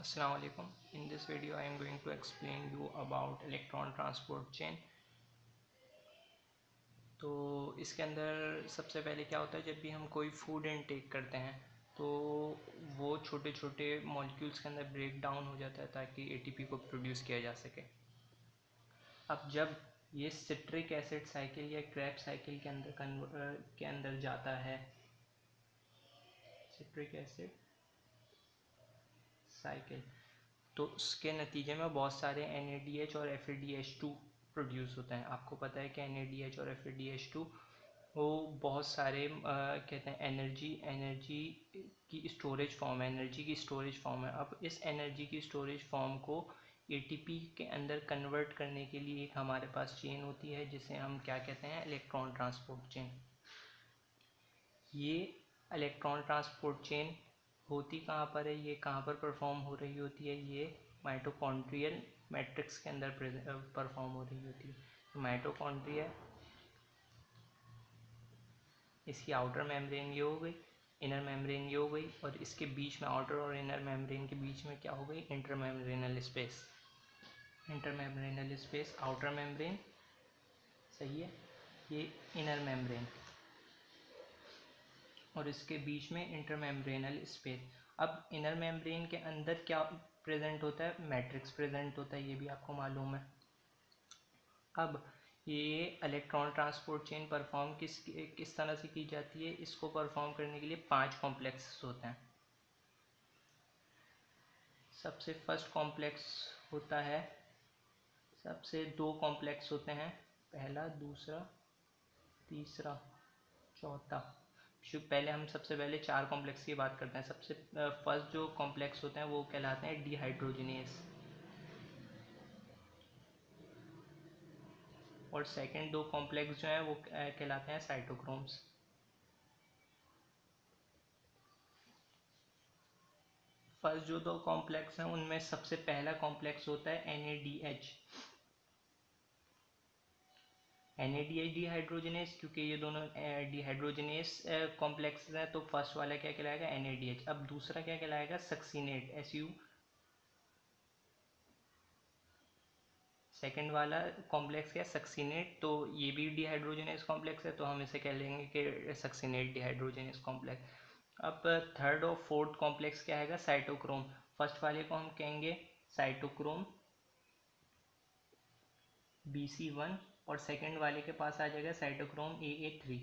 Assalamu alaikum. In this video I am going to explain you about electron transport chain. तो इसके अंदर सबसे पहले क्या होता है, जब भी हम कोई फूड इनटेक करते हैं तो वो छोटे छोटे मॉलिक्यूल्स के अंदर ब्रेक डाउन हो जाता है ताकि एटीपी को प्रोड्यूस किया जा सके। अब जब ये सिट्रिक एसिड साइकिल या क्रेब्स साइकिल के अंदर जाता है, सिट्रिक एसिड साइकिल, तो उसके नतीजे में बहुत सारे NADH और FADH2 प्रोड्यूस होते हैं। आपको पता है कि NADH और FADH2 वो बहुत सारे कहते हैं एनर्जी की स्टोरेज फॉर्म है, एनर्जी की स्टोरेज फॉर्म है। अब इस एनर्जी की स्टोरेज फॉर्म को ATP के अंदर कन्वर्ट करने के लिए एक हमारे पास चेन होती है जिसे हम क्या कहते हैं, इलेक्ट्रॉन ट्रांसपोर्ट चेन। ये इलेक्ट्रॉन ट्रांसपोर्ट चेन होती कहाँ पर है, ये कहाँ पर परफॉर्म हो रही होती है, ये माइटोकॉन्ड्रियल मैट्रिक्स के अंदर परफॉर्म हो रही होती है। तो माइटोकॉन्ड्रिया, इसकी आउटर मेम्ब्रेन ये हो गई, इनर मेम्ब्रेन ये हो गई, और इसके बीच में आउटर और इनर मेम्ब्रेन के बीच में क्या हो गई, इंटरमेम्ब्रेनल स्पेस। इंटरमेम्ब्रेनल स्पेस, आउटर मेम्ब्रेन, सही है, ये इनर मेम्ब्रेन, और इसके बीच में इंटरमेम्ब्रेनल स्पेस। अब इनर मेम्ब्रेन के अंदर क्या प्रेजेंट होता है, मैट्रिक्स प्रेजेंट होता है, ये भी आपको मालूम है। अब ये इलेक्ट्रॉन ट्रांसपोर्ट चेन परफॉर्म किस तरह से की जाती है, इसको परफॉर्म करने के लिए 5 कॉम्प्लेक्स होते हैं। सबसे फर्स्ट कॉम्प्लेक्स होता है, सबसे 2 कॉम्प्लेक्स होते हैं, पहला, दूसरा, तीसरा, चौथा। पहले हम सबसे पहले 4 कॉम्प्लेक्स की बात करते हैं। सबसे फर्स्ट जो कॉम्प्लेक्स होते हैं वो कहलाते हैं डिहाइड्रोजिनेस, और सेकंड 2 कॉम्प्लेक्स जो हैं वो कहलाते हैं साइटोक्रोम्स। फर्स्ट जो 2 कॉम्प्लेक्स हैं उनमें सबसे पहला कॉम्प्लेक्स होता है NADH। NADH डिहाइड्रोजिनेस, क्योंकि ये दोनों डिहाइड्रोजिनेस कॉम्प्लेक्स हैं, तो फर्स्ट वाला क्या कहलाएगा, NADH। अब दूसरा क्या कहलाएगा, सक्सीनेट, SU। सेकेंड वाला कॉम्प्लेक्स क्या, सक्सीनेट, तो ये भी डिहाइड्रोजिनेस कॉम्प्लेक्स है, तो हम इसे कह लेंगे कि सक्सीनेट डिहाइड्रोजिनेस कॉम्प्लेक्स। अब थर्ड और फोर्थ कॉम्प्लेक्स क्या है, साइटोक्रोम। फर्स्ट वाले को हम कहेंगे साइटोक्रोम BC1, और सेकंड वाले के पास आ जाएगा साइटोक्रोम AA3,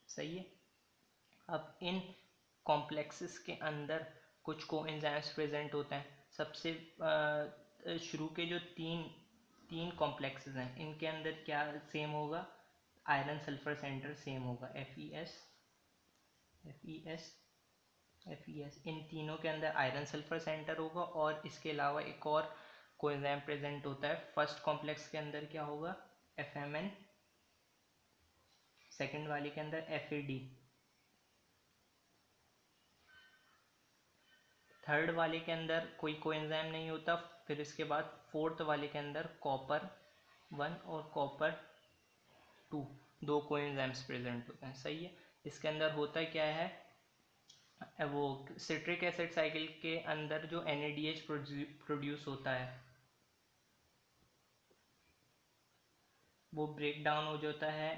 सही है। अब इन कॉम्प्लेक्सेस के अंदर कुछ कोएंजाइम्स प्रेजेंट होते हैं। सबसे शुरू के जो तीन कॉम्प्लेक्सेस हैं इनके अंदर क्या सेम होगा, आयरन सल्फर सेंटर सेम होगा, FeS, इन तीनों के अंदर आयरन सल्फर सेंटर होगा। और इसके अलावा एक और कोएंजाइम प्रेजेंट होता है, फर्स्ट कॉम्प्लेक्स के अंदर क्या होगा, FMN, सेकंड वाले के अंदर FAD, थर्ड वाले के अंदर कोई कोएंजाइम नहीं होता। फिर इसके बाद फोर्थ वाले के अंदर कॉपर 1 और कॉपर 2, 2 कोएंजाइम्स प्रेजेंट होते हैं, सही है। इसके अंदर होता क्या है, वो सिट्रिक एसिड साइकिल के अंदर जो NADH प्रोड्यूस होता है वो ब्रेक डाउन हो जाता है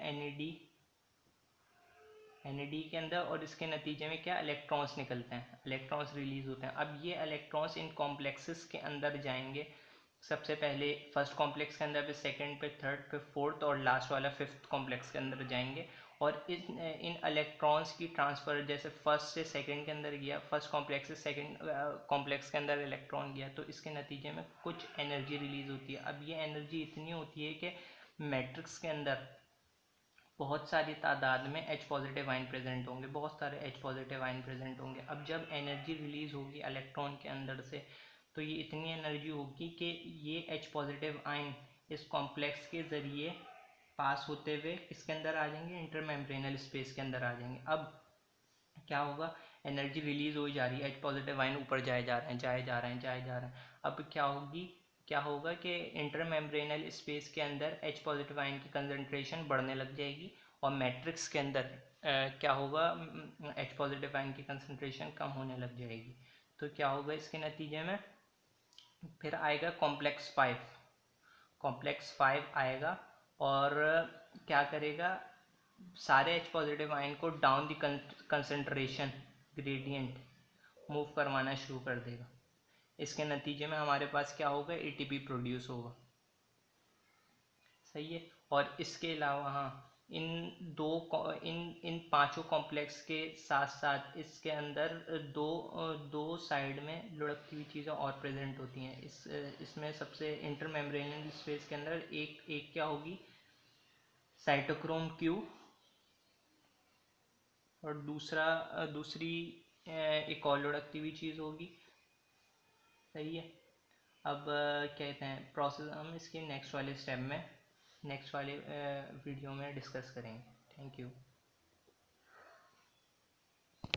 NAD के अंदर, और इसके नतीजे में क्या, इलेक्ट्रॉन्स निकलते हैं, इलेक्ट्रॉन्स रिलीज होते हैं। अब ये इलेक्ट्रॉन्स इन कॉम्प्लेक्सेस के अंदर जाएंगे, सबसे पहले फर्स्ट कॉम्प्लेक्स के अंदर, फिर सेकंड, फिर थर्ड, फिर फोर्थ, और लास्ट वाला फिफ्थ कॉम्प्लेक्स के अंदर जाएंगे। और इन इलेक्ट्रॉन्स की ट्रांसफ़र, जैसे फर्स्ट से सेकंड के अंदर गया, फर्स्ट कॉम्प्लेक्स से सेकंड कॉम्प्लेक्स के अंदर इलेक्ट्रॉन गया, तो इसके नतीजे में कुछ एनर्जी रिलीज होती है। अब ये एनर्जी इतनी होती है कि मैट्रिक्स के अंदर बहुत सारी तादाद में H पॉजिटिव आयन प्रेजेंट होंगे, बहुत सारे H पॉजिटिव आयन प्रेजेंट होंगे। अब जब एनर्जी रिलीज होगी इलेक्ट्रॉन के अंदर से, तो ये इतनी एनर्जी होगी कि ये H पॉजिटिव आयन इस कॉम्प्लेक्स के ज़रिए पास होते हुए इसके अंदर आ जाएंगे, इंटरमेम्ब्रेनल स्पेस के अंदर आ जाएंगे। अब क्या होगा, एनर्जी रिलीज हो जा रही है, H पॉजिटिव आयन ऊपर जाए जा रहे हैं। अब क्या होगा कि इंटरमेम्ब्रेनल स्पेस के अंदर H पॉजिटिव आयन की कंसंट्रेशन बढ़ने लग जाएगी, और मैट्रिक्स के अंदर क्या होगा, H पॉजिटिव आयन की कंसंट्रेशन कम होने लग जाएगी। तो क्या होगा इसके नतीजे में, फिर आएगा कॉम्प्लेक्स 5 आएगा और क्या करेगा, सारे H पॉजिटिव आयन को down the concentration gradient move करवाना शुरू कर देगा। इसके नतीजे में हमारे पास क्या होगा, एटीपी प्रोड्यूस होगा। सही है। और इसके अलावा हाँ, इन पांचों कॉम्प्लेक्स के साथ साथ इसके अंदर दो साइड में लुढ़कती हुई चीज़ें और प्रेजेंट होती हैं। इसमें सबसे इंटरमेम्ब्रेनल स्पेस के अंदर एक क्या होगी, साइटोक्रोम क्यू, और दूसरी एक और लुढ़कती हुई चीज़ होगी। सही है। अब कहते हैं प्रोसेस हम इसके नेक्स्ट वाले वीडियो में डिस्कस करेंगे। Thank you.